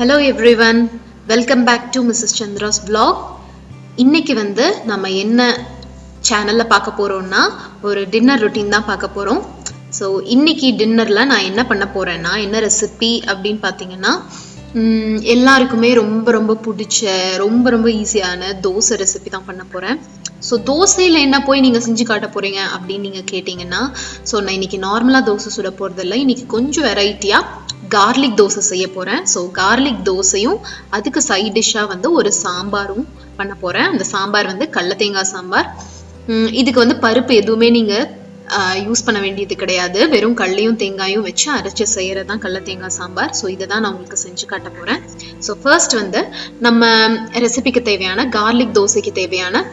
Hello everyone, welcome back to Mrs.Chandra's vlog. இன்னைக்கு நம்ம என்ன சேனல்ல பார்க்க போறோம்னா ஒரு டின்னர் ரொட்டீன் தான் பார்க்க போறோம். ஸோ இன்னைக்கு டின்னர்ல நான் என்ன பண்ண போறேன்னா என்ன ரெசிபி அப்படின்னு பார்த்தீங்கன்னா எல்லாருக்குமே ரொம்ப ரொம்ப பிடிச்ச ரொம்ப ஈஸியான தோசை ரெசிபி தான் பண்ண போறேன். ஸோ தோசையில் என்ன போய் நீங்கள் செஞ்சு காட்ட போறீங்க அப்படின்னு நீங்கள் கேட்டிங்கன்னா, ஸோ நான் இன்னைக்கு நார்மலாக தோசை சுட போகிறதில்ல, இன்னைக்கு கொஞ்சம் வெரைட்டியாக கார்லிக் தோசை செய்ய போகிறேன். ஸோ கார்லிக் தோசையும் அதுக்கு சைட் டிஷ்ஷாக ஒரு சாம்பாரும் பண்ண போகிறேன். அந்த சாம்பார் கடல தேங்காய் சாம்பார். இதுக்கு பருப்பு எதுவுமே நீங்கள் யூஸ் பண்ண வேண்டியது கிடையாது. வெறும் கல்லையும் தேங்காயும் வச்சு அரைச்சி செய்கிறது தான் கடல தேங்காய் சாம்பார். ஸோ இதை தான் நான் உங்களுக்கு செஞ்சு காட்ட போகிறேன். ஸோ ஃபர்ஸ்ட் நம்ம ரெசிபிக்கு தேவையான கார்லிக் தோசைக்கு தேவையான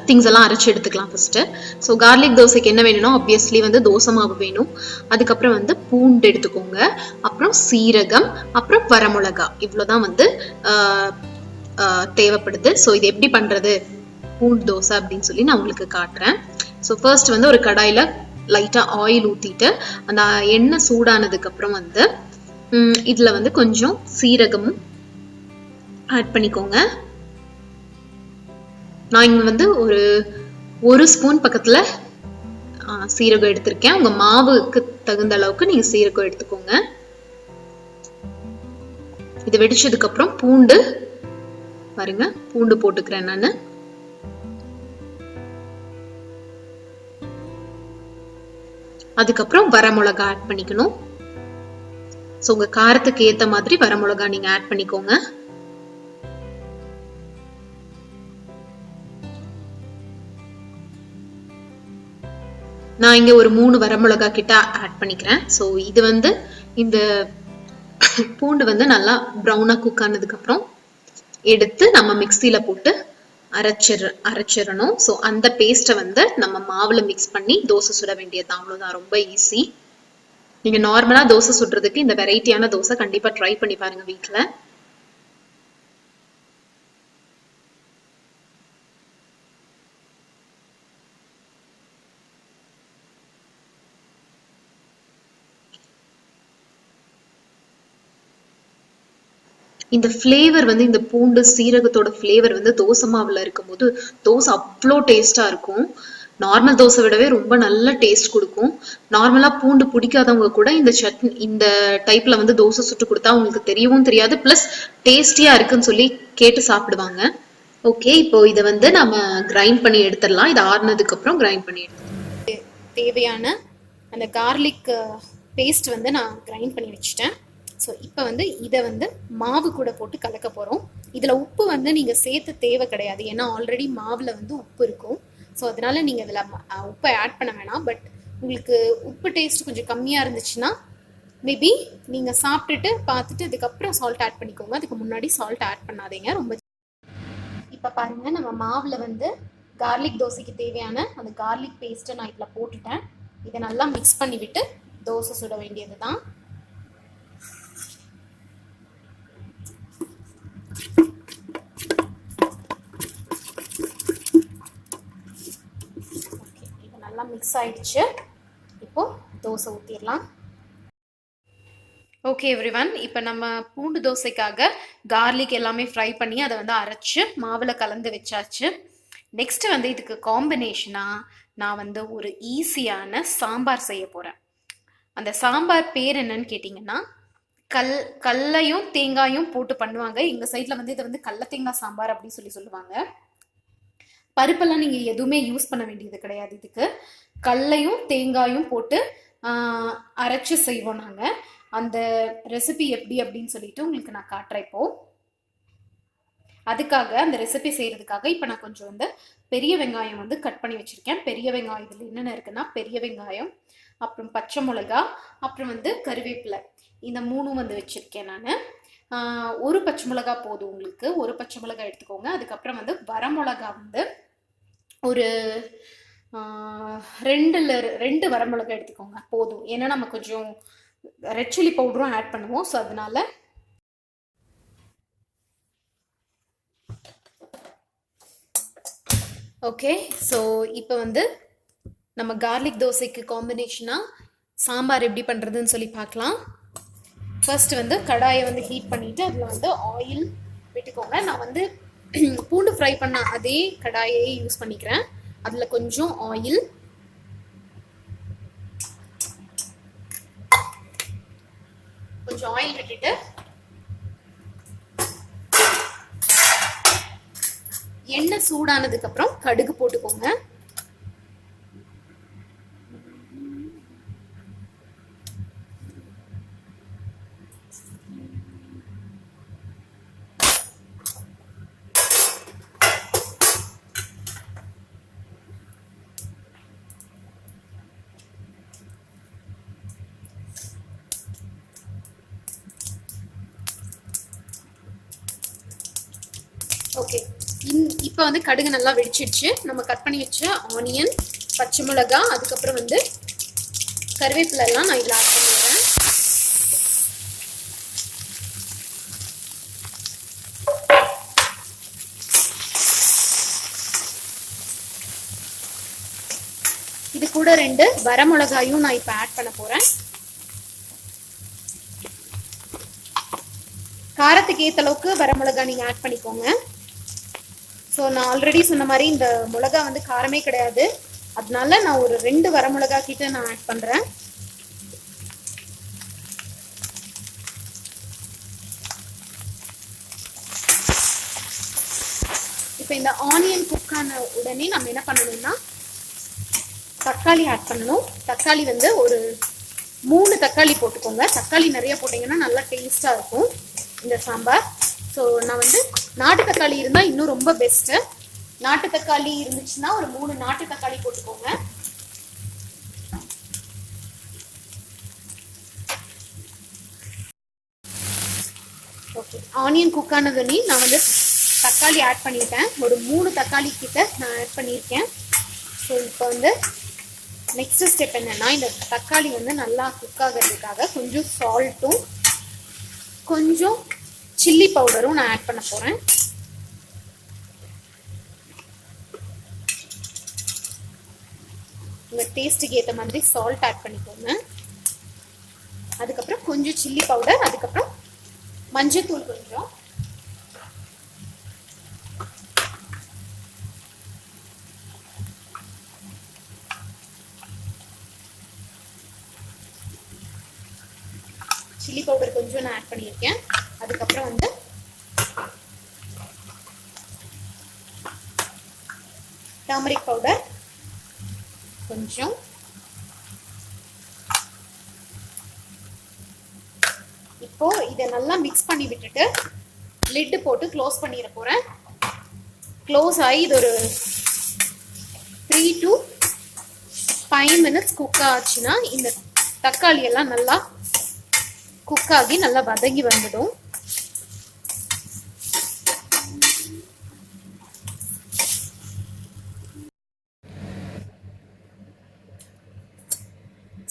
திங்ஸ் எல்லாம் அரைச்சி எடுத்துக்கலாம் ஃபர்ஸ்ட். ஸோ கார்லிக் தோசைக்கு என்ன வேணும்னா ஆப்வியஸ்லி தோசை மாவு வேணும். அதுக்கப்புறம் பூண்டு எடுத்துக்கோங்க, அப்புறம் சீரகம், அப்புறம் வரமிளகா, இவ்வளோதான் தேவைப்படுது. ஸோ இது எப்படி பண்றது பூண்டு தோசை அப்படின்னு சொல்லி நான் உங்களுக்கு காட்டுறேன். ஸோ ஃபர்ஸ்ட் ஒரு கடாயில லைட்டா ஆயில் ஊத்திட்டு அந்த எண்ணெய் சூடானதுக்கு அப்புறம் இதுல கொஞ்சம் சீரகமும் ஆட் பண்ணிக்கோங்க. நான் இங்க ஒரு ஸ்பூன் பக்கத்துல சீரகம் எடுத்திருக்கேன். உங்க மாவுக்கு தகுந்த அளவுக்கு நீங்க சீரகம் எடுத்துக்கோங்க. இது வெடிச்சதுக்கு அப்புறம் பூண்டு பாருங்க, பூண்டு போட்டுக்கிறேன் நானு. அதுக்கப்புறம் வரமிளகா ஆட் பண்ணிக்கணும். ஸோ உங்க காரத்துக்கு ஏத்த மாதிரி வரமிளகா நீங்க ஆட் பண்ணிக்கோங்க. நான் இங்க ஒரு 3 வரமிளகா கிட்ட ஆட் பண்ணிக்கிறேன். ஸோ இது இந்த பூண்டு நல்லா ப்ரௌனா குக் ஆனதுக்கு அப்புறம் எடுத்து நம்ம மிக்சியில போட்டு அரைச்சிடணும். ஸோ அந்த பேஸ்ட்டை நம்ம மாவுல மிக்ஸ் பண்ணி தோசை சுட வேண்டியது அவ்வளவுதான். ரொம்ப ஈஸி. நீங்க நார்மலா தோசை சுடுறதுக்கு இந்த வெரைட்டியான தோசை கண்டிப்பா ட்ரை பண்ணி பாருங்க வீட்டுல. இந்த ஃப்ளேவர் இந்த பூண்டு சீரகத்தோட ஃப்ளேவர் தோசை மாவுல இருக்கும் போது தோசை அவ்வளோ டேஸ்டா இருக்கும். நார்மல் தோசை விடவே ரொம்ப நல்ல டேஸ்ட் கொடுக்கும். நார்மலா பூண்டு பிடிக்காதவங்க கூட இந்த சட்னி இந்த டைப்ல தோசை சுட்டு கொடுத்தா உங்களுக்கு தெரியவும் தெரியாது, பிளஸ் டேஸ்டியா இருக்குன்னு சொல்லி கேட்டு சாப்பிடுவாங்க. ஓகே, இப்போ இதை நம்ம கிரைண்ட் பண்ணி எடுத்துடலாம். இது ஆறுனதுக்கு அப்புறம் கிரைண்ட் பண்ணி எடுத்துடலாம். தேவையான அந்த கார்லிக் பேஸ்ட் நான் கிரைண்ட் பண்ணி வச்சுட்டேன். ஸோ இப்போ இதை மாவு கூட போட்டு கலக்க போகிறோம். இதில் உப்பு நீங்கள் சேர்த்து தேவை கிடையாது, ஏன்னா ஆல்ரெடி மாவில் உப்பு இருக்கும். ஸோ அதனால நீங்கள் இதில் உப்பை ஆட் பண்ண வேணாம். பட் உங்களுக்கு உப்பு டேஸ்ட் கொஞ்சம் கம்மியாக இருந்துச்சுன்னா மேபி நீங்கள் சாப்பிட்டுட்டு பார்த்துட்டு அதுக்கப்புறம் சால்ட் ஆட் பண்ணிக்கோங்க. அதுக்கு முன்னாடி சால்ட் ஆட் பண்ணாதீங்க. ரொம்ப இப்போ பாருங்கள், நம்ம மாவில் கார்லிக் தோசைக்கு தேவையான அந்த கார்லிக் பேஸ்ட்டை நான் இதில் போட்டுட்டேன். இதை நல்லா மிக்ஸ் பண்ணிவிட்டு தோசை சுட வேண்டியது தான். நல்லா மிக்ஸ் ஆயிடுச்சு. இப்போ தோசை ஊற்றிடலாம். ஓகே எவ்ரிவன், இப்போ நம்ம பூண்டு தோசைக்காக கார்லிக் எல்லாமே ஃப்ரை பண்ணி அதை அரைச்சு மாவில் கலந்து வச்சாச்சு. நெக்ஸ்ட் இதுக்கு காம்பினேஷனாக நான் ஒரு ஈஸியான சாம்பார் செய்ய போகிறேன். அந்த சாம்பார் பேர் என்னன்னு கேட்டிங்கன்னா கல்லையும் தேங்காயும் போட்டு பண்ணுவாங்க. எங்கள் சைடில் இதை கடல தேங்காய் சாம்பார் அப்படின்னு சொல்லுவாங்க. பருப்பெல்லாம் நீங்கள் எதுவுமே யூஸ் பண்ண வேண்டியது கிடையாது. இதுக்கு கடலையும் தேங்காயும் போட்டு அரைச்சி செய்வோம் நாங்கள். அந்த ரெசிபி எப்படி அப்படின்னு சொல்லிட்டு உங்களுக்கு நான் காட்டுறேன். இப்போ அதுக்காக அந்த ரெசிபி செய்யறதுக்காக இப்போ நான் கொஞ்சம் பெரிய வெங்காயம் கட் பண்ணி வச்சிருக்கேன். பெரிய வெங்காயம் இதில் என்னென்ன இருக்குன்னா பெரிய வெங்காயம், அப்புறம் பச்சை மிளகா, அப்புறம் கருவேப்பிலை, இந்த மூணும் வச்சிருக்கேன் நான். ஒரு பச்சை மிளகா போதும் உங்களுக்கு. ஒரு பச்சை மிளகா எடுத்துக்கோங்க. அதுக்கப்புறம் வரமிளகா ஒரு 2 வரமிளகா எடுத்துக்கோங்க போதும். ஏன்னா நம்ம கொஞ்சம் ரெட் சில்லி பவுடரும் ஆட் பண்ணுவோம். ஸோ அதனால ஓகே. ஸோ இப்போ நம்ம கார்லிக் தோசைக்கு காம்பினேஷனாக சாம்பார் எப்படி பண்ணுறதுன்னு சொல்லி பார்க்கலாம். ஃபர்ஸ்ட் வந்து கடாயை வந்து ஹீட் பண்ணிட்டு அதில் வந்து ஆயில் விட்டுக்கோங்க. நான் வந்து பூண்டு ஃப்ரை பண்ண அதே கடாயை யூஸ் பண்ணிக்கிறேன். அதில் கொஞ்சம் ஆயில், விட்டுட்டு எண்ணெய் சூடானதுக்கு அப்புறம் கடுகு போட்டுக்கோங்க. ஓகே, இப்போ வந்து கடுகு நல்லா வெடிச்சிடுச்சு. நம்ம கட் பண்ணி வச்ச ஆனியன், பச்சை மிளகா, அதுக்கப்புறம் வந்து கருவேப்பிலை எல்லாம் நான் இதில் ஆட் பண்ணிடுறேன். இது கூட 2 வரமிளகாயும் நான் இப்போ ஆட் பண்ண போறேன். காரத்துக்கு ஏற்ற அளவுக்கு வரமிளகா நீங்க ஆட் பண்ணிக்கோங்க. ஸோ நான் ஆல்ரெடி சொன்ன மாதிரி இந்த மிளகா வந்து காரமே கிடையாது, அதனால நான் ஒரு 2 வரமிளகா கிட்ட நான் ஆட் பண்றேன். இப்போ இந்த ஆனியன் குக் ஆன உடனே நம்ம என்ன பண்ணணும்னா தக்காளி ஆட் பண்ணணும். தக்காளி வந்து ஒரு 3 தக்காளி போட்டுக்கோங்க. தக்காளி நிறைய போட்டிங்கன்னா நல்லா டேஸ்ட்டாக இருக்கும் இந்த சாம்பார். ஸோ நான் வந்து நாட்டு தக்காளி இருந்தால் இன்னும் ரொம்ப பெஸ்ட்டு. நாட்டு தக்காளி இருந்துச்சுன்னா ஒரு 3 நாட்டு தக்காளி போட்டுக்கோங்க. ஓகே, ஆனியன் குக் ஆனதுன்னு நான் வந்து தக்காளி ஆட் பண்ணிட்டேன். ஒரு 3 தக்காளி கிட்ட நான் ஆட் பண்ணியிருக்கேன். ஸோ இப்போ வந்து நெக்ஸ்ட் ஸ்டெப் என்னன்னா, இந்த தக்காளி வந்து நல்லா குக் ஆகிறதுக்காக கொஞ்சம் சால்ட்டும் கொஞ்சம் சில்லி பவுடரும் நான் ஆட் பண்ண போறேன். உங்க டேஸ்ட்டுக்கு ஏற்ற மாதிரி சால்ட் ஆட் பண்ணிக்கோங்க. அதுக்கப்புறம் கொஞ்சம் சில்லி பவுடர், அதுக்கப்புறம் மஞ்சத்தூள் கொஞ்சம், சில்லி பவுடர் கொஞ்சம் நான் ஆட் பண்ணியிருக்கேன். அதுக்கப்புறம் வந்து டர்மரிக் பவுடர் கொஞ்சம், இப்போ இதை நல்லா மிக்ஸ் பண்ணி விட்டுட்டு லிட் போட்டு க்ளோஸ் பண்ணிட போறேன். க்ளோஸ் ஆகி இது ஒரு 3 to 5 minutes குக் ஆச்சுன்னா இந்த தக்காளி எல்லாம் நல்லா குக் ஆகி நல்லா வதங்கி வந்துடும்.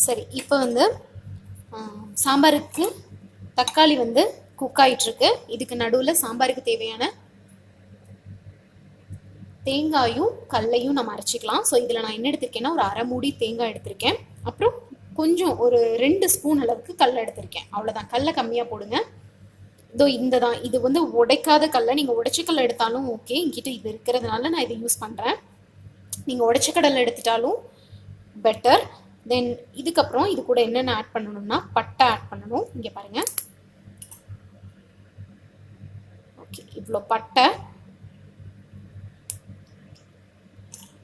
சரி, இப்போ வந்து சாம்பாருக்கு தக்காளி வந்து குக் ஆயிட்டு இருக்கு. இதுக்கு நடுவில் சாம்பாருக்கு தேவையான தேங்காயும் கல்லையும் நம்ம அரைச்சிக்கலாம். ஸோ இதில் நான் என்ன எடுத்திருக்கேன்னா ஒரு 1/2 மூடி தேங்காய் எடுத்திருக்கேன். அப்புறம் கொஞ்சம் ஒரு 2 ஸ்பூன் அளவுக்கு கல் எடுத்திருக்கேன். அவ்வளோதான், கல்லை கம்மியாக போடுங்க. இதோ இந்த தான், இது வந்து உடைக்காத கல்லை. நீங்கள் உடைச்ச கல்லை எடுத்தாலும் ஓகே, என்கிட்ட இது இருக்கிறதுனால நான் இதை யூஸ் பண்ணுறேன். நீங்கள் உடைச்ச கடலை எடுத்துட்டாலும் பெட்டர். தென் இதுக்கப்புறம் இது கூட என்னென்ன ஆட் பண்ணணும்னா பட்டை ஆட் பண்ணணும். இங்கே பாருங்கள், ஓகே, இவ்வளோ பட்டை.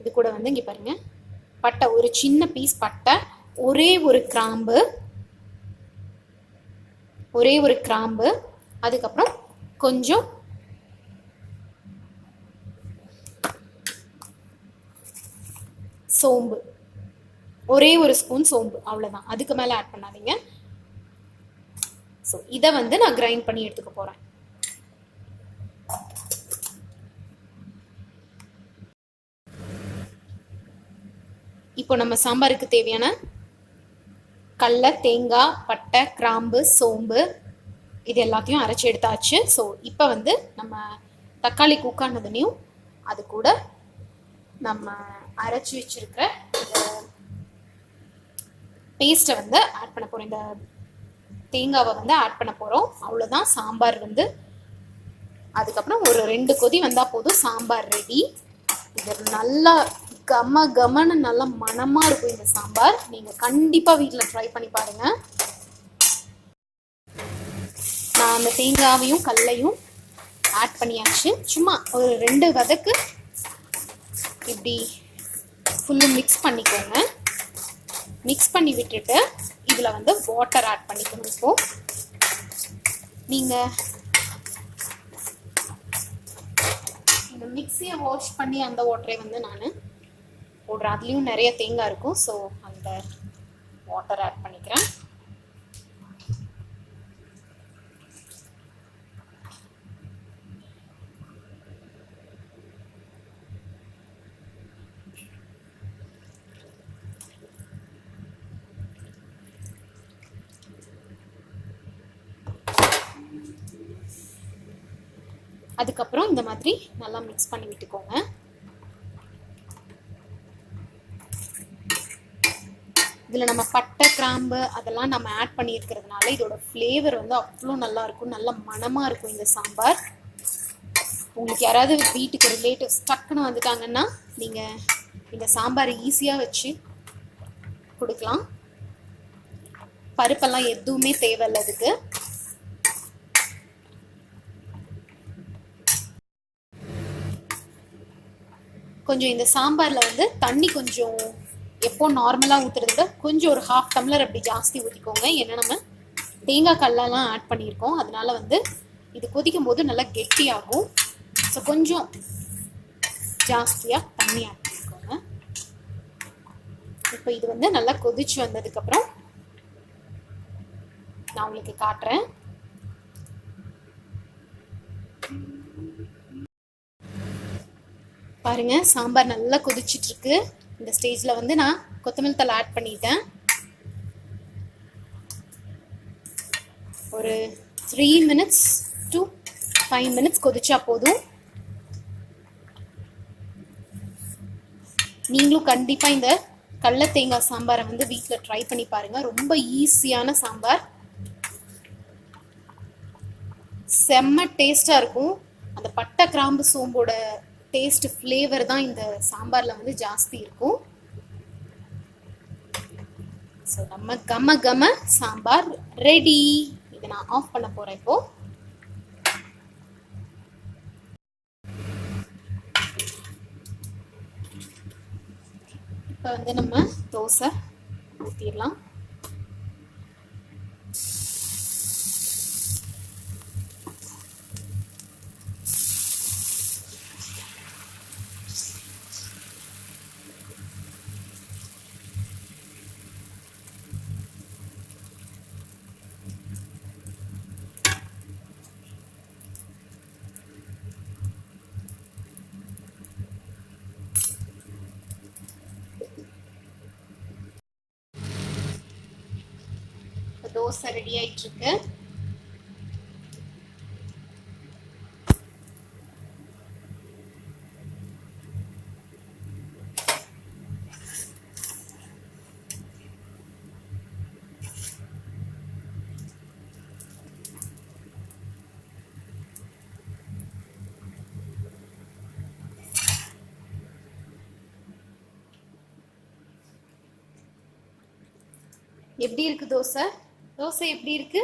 இது கூட வந்து இங்கே பாருங்க, பட்டை ஒரு சின்ன பீஸ் பட்டை, ஒரே ஒரு கிராம்பு, அதுக்கப்புறம் கொஞ்சம் சோம்பு, ஒரே ஒரு ஸ்பூன் சோம்பு, அவ்வளோதான். அதுக்கு மேலே ஆட் பண்ணாதீங்க. ஸோ இதை வந்து நான் கிரைண்ட் பண்ணி எடுத்துக்க போகிறேன். இப்போ நம்ம சாம்பாருக்கு தேவையான கடலை, தேங்காய், பட்டை, கிராம்பு, சோம்பு இது எல்லாத்தையும் அரைச்சி எடுத்தாச்சு. ஸோ இப்போ வந்து நம்ம தக்காளி குக்கானதுனையும் அது கூட நம்ம அரைச்சி வச்சிருக்கிற பேஸ்ட்டை வந்து ஆட் பண்ண போகிறோம். இந்த தேங்காவை வந்து ஆட் பண்ண போகிறோம். அவ்வளோதான் சாம்பார் வந்து. அதுக்கப்புறம் ஒரு 2 கொதி வந்தால் போதும், சாம்பார் ரெடி. இது நல்லா கம கமன்னு நல்லா மணமாக இருக்கும் இந்த சாம்பார். நீங்கள் கண்டிப்பாக வீட்டில் ட்ரை பண்ணி பாருங்கள். நான் அந்த தேங்காவையும் கல்லையும் ஆட் பண்ணியாச்சு. சும்மா ஒரு 2 வதக்கு இப்படி ஃபுல்லும் மிக்ஸ் பண்ணிக்கோங்க. மிக்ஸ் பண்ணி விட்டுட்டு இதில் வந்து வாட்டர் ஆட் பண்ணிக்கணும். இப்போ நீங்கள் இந்த மிக்ஸியை வாஷ் பண்ணி அந்த வாட்டரை வந்து நான் போடுறேன். அதுலேயும் நிறைய தேங்காய் இருக்கும். ஸோ அந்த வாட்டர் ஆட் பண்ணிக்கிறேன். அதுக்கப்புறம் இந்த மாதிரி நல்லா மிக்ஸ் பண்ணி விட்டுக்கோங்க. இதில் நம்ம பட்டை கிராம்பு அதெல்லாம் நம்ம ஆட் பண்ணியிருக்கிறதுனால இதோட ஃப்ளேவர் வந்து அவ்வளோ நல்லா இருக்கும், நல்ல மணமாக இருக்கும் இந்த சாம்பார். உங்களுக்கு யாராவது வீட்டுக்கு ரிலேட்டிவ்ஸ் டக்குன்னு வந்துட்டாங்கன்னா நீங்கள் இந்த சாம்பார் ஈஸியாக வச்சு கொடுக்கலாம். பருப்பெல்லாம் எதுவுமே தேவையில்லை அதுக்கு. கொஞ்சம் இந்த சாம்பாரில் வந்து தண்ணி கொஞ்சம் எப்போ நார்மலாக ஊற்றுறத கொஞ்சம் ஒரு 1/2 டம்ளர் அப்படி ஜாஸ்தி ஊற்றிக்கோங்க. ஏன்னா நம்ம தேங்காய் கல்லெல்லாம் ஆட் பண்ணியிருக்கோம். அதனால வந்து இது கொதிக்கும் போது நல்லா கெட்டியாகும். ஸோ கொஞ்சம் ஜாஸ்தியாக தண்ணி ஆட் பண்ணிக்கோங்க. இப்போ இது வந்து நல்லா கொதிச்சு வந்ததுக்கப்புறம் நான் உங்களுக்கு காட்டுறேன். பாருங்க, சாம்பார் நல்லா கொதிச்சிட்டு இருக்கு. இந்த ஸ்டேஜ்ல வந்து நான் கொத்தமல்லி தழை ஆட் பண்ணிட்டேன். ஒரு 3 minutes to 5 minutes கொதிச்சா போதும். நீங்களும் கண்டிப்பா இந்த கடலை தேங்காய் சாம்பாரை வந்து வீட்டில் ட்ரை பண்ணி பாருங்க. ரொம்ப ஈஸியான சாம்பார், செம்ம டேஸ்டா இருக்கும். அந்த பட்டை கிராம்பு சோம்போட டேஸ்ட் ஃப்ளேவர் தான் இந்த சாம்பார்ல வந்து ஜாஸ்தி இருக்கும். ஸோ நம்ம கம கம சாம்பார் ரெடி. இதை நான் ஆஃப் பண்ண போறேன். இப்போ வந்து நம்ம தோசை ஊற்றிடலாம். தோசை ரெடி ஆயிட்டு இருக்கு. எப்படி இருக்கு தோசை? தோசை எப்படி இருக்கு?